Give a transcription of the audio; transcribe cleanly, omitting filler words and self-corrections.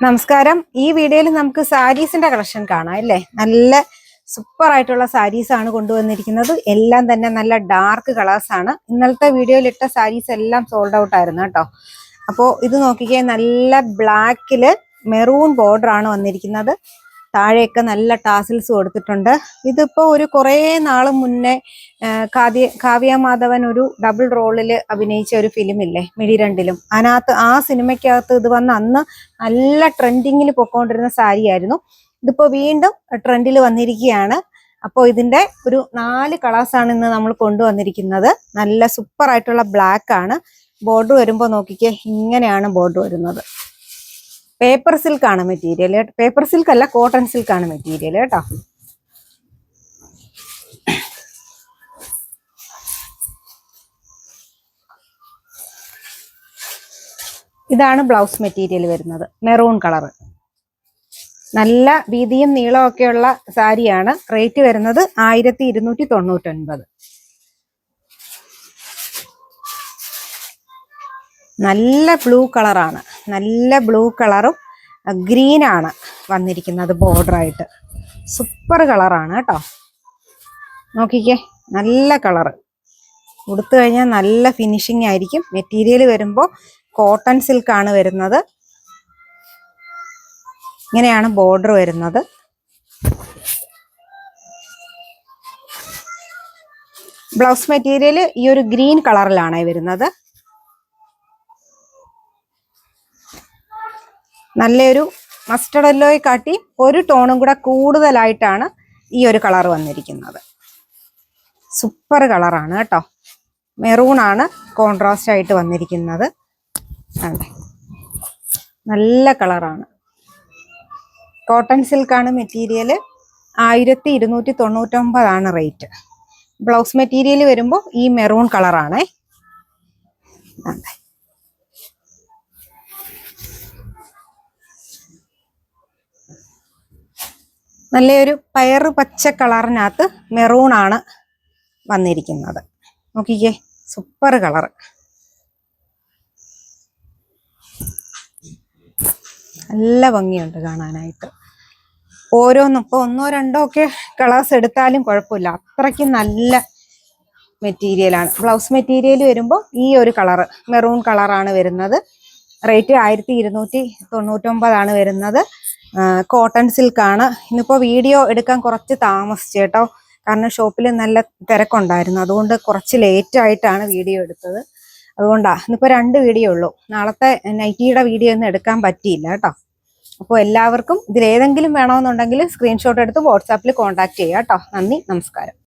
നമസ്കാരം. ഈ വീഡിയോയിൽ നമുക്ക് സാരീസിന്റെ കളക്ഷൻ കാണാം അല്ലേ. നല്ല സൂപ്പർ ആയിട്ടുള്ള സാരീസ് ആണ് കൊണ്ടുവന്നിരിക്കുന്നത്. എല്ലാം തന്നെ നല്ല ഡാർക്ക് കളേഴ്സ് ആണ്. ഇന്നലത്തെ വീഡിയോയിൽ ഇട്ട സാരീസ് എല്ലാം സോൾഡ് ഔട്ട് ആയിരുന്നു കേട്ടോ. അപ്പോൾ ഇത് നോക്കിക്കേ, നല്ല ബ്ലാക്കില് മെറൂൺ ബോർഡർ ആണ് വന്നിരിക്കുന്നത്. താഴെയൊക്കെ നല്ല ടാസിൽസ് കൊടുത്തിട്ടുണ്ട്. ഇതിപ്പോ ഒരു കുറേ നാള് മുന്നേ കാവ്യ മാധവൻ ഒരു ഡബിൾ റോളിൽ അഭിനയിച്ച ഒരു ഫിലിം ഇല്ലേ, മിഴിരണ്ടിലും, അതിനകത്ത് ആ സിനിമയ്ക്കകത്ത് ഇത് വന്ന് അന്ന് നല്ല ട്രെൻഡിങ്ങിൽ പൊക്കോണ്ടിരുന്ന സാരി ആയിരുന്നു. ഇതിപ്പോ വീണ്ടും ട്രെൻഡിൽ വന്നിരിക്കുകയാണ്. അപ്പോൾ ഇതിന്റെ ഒരു 4 കളേഴ്സാണ് ഇന്ന് നമ്മൾ കൊണ്ടുവന്നിരിക്കുന്നത്. നല്ല സൂപ്പർ ആയിട്ടുള്ള ബ്ലാക്ക് ആണ്. ബോർഡർ വരുമ്പോൾ നോക്കിക്കേ, ഇങ്ങനെയാണ് ബോർഡർ വരുന്നത്. പേപ്പർ സിൽക്ക് ആണ് മെറ്റീരിയൽ. പേപ്പർ സിൽക്ക് അല്ല, കോട്ടൺ സിൽക്ക് ആണ് മെറ്റീരിയൽ കേട്ടോ. ഇതാണ് ബ്ലൗസ് മെറ്റീരിയൽ വരുന്നത്, മെറൂൺ കളർ. നല്ല വീതിയും നീളവും ഒക്കെയുള്ള സാരിയാണ്. റേറ്റ് വരുന്നത് 1299. നല്ല ബ്ലൂ കളറാണ്. നല്ല ബ്ലൂ കളറും ഗ്രീൻ ആണ് വന്നിരിക്കുന്നത് ബോർഡർ ആയിട്ട്. സൂപ്പർ കളറാണ് കേട്ടോ. നോക്കിക്കേ, നല്ല കളറ്. ഉടുത്തു കഴിഞ്ഞാൽ നല്ല ഫിനിഷിംഗ് ആയിരിക്കും. മെറ്റീരിയൽ വരുമ്പോൾ കോട്ടൺ സിൽക്ക് ആണ് വരുന്നത്. ഇങ്ങനെയാണ് ബോർഡർ വരുന്നത്. ബ്ലൗസ് മെറ്റീരിയൽ ഈ ഒരു ഗ്രീൻ കളറിലാണ് വരുന്നത്. നല്ലൊരു മസ്റ്റർഡ് യെല്ലോയെ കാട്ടി ഒരു ടോണും കൂടെ കൂടുതലായിട്ടാണ് ഈ ഒരു കളർ വന്നിരിക്കുന്നത്. സൂപ്പർ കളറാണ് കേട്ടോ. മെറൂൺ ആണ് കോൺട്രാസ്റ്റ് ആയിട്ട് വന്നിരിക്കുന്നത്. അതെ, നല്ല കളറാണ്. കോട്ടൺ സിൽക്കാണ് മെറ്റീരിയൽ. 1299 റേറ്റ്. ബ്ലൗസ് മെറ്റീരിയൽ വരുമ്പോൾ ഈ മെറൂൺ കളറാണേ. അതെ, നല്ലൊരു പയറ് പച്ച കളറിനകത്ത് മെറൂൺ ആണ് വന്നിരിക്കുന്നത്. നോക്കിക്കേ, സൂപ്പർ കളർ. നല്ല ഭംഗിയുണ്ട് കാണാനായിട്ട്. ഓരോന്നും ഇപ്പോൾ 1 2 ഒക്കെ കളേഴ്സ് എടുത്താലും കുഴപ്പമില്ല, അത്രയ്ക്കും നല്ല മെറ്റീരിയലാണ്. ബ്ലൗസ് മെറ്റീരിയൽ വരുമ്പോൾ ഈ ഒരു കളറ് മെറൂൺ കളറാണ് വരുന്നത്. റേറ്റ് 1299 വരുന്നത്. കോട്ടൺ സിൽക്കാണ്. ഇന്നിപ്പോൾ വീഡിയോ എടുക്കാൻ കുറച്ച് താമസിച്ചു കേട്ടോ, കാരണം ഷോപ്പിൽ നല്ല തിരക്കുണ്ടായിരുന്നു. അതുകൊണ്ട് കുറച്ച് ലേറ്റ് ആയിട്ടാണ് വീഡിയോ എടുത്തത്. അതുകൊണ്ടാണ് ഇന്നിപ്പോൾ 2 വീഡിയോ ഉള്ളൂ. നാളത്തെ നൈറ്റിയുടെ വീഡിയോ ഒന്നും എടുക്കാൻ പറ്റിയില്ല കേട്ടോ. അപ്പോൾ എല്ലാവർക്കും ഇതിലേതെങ്കിലും വേണമെന്നുണ്ടെങ്കിൽ സ്ക്രീൻഷോട്ട് എടുത്ത് വാട്സാപ്പിൽ കോൺടാക്ട് ചെയ്യുക കേട്ടോ. നന്ദി, നമസ്കാരം.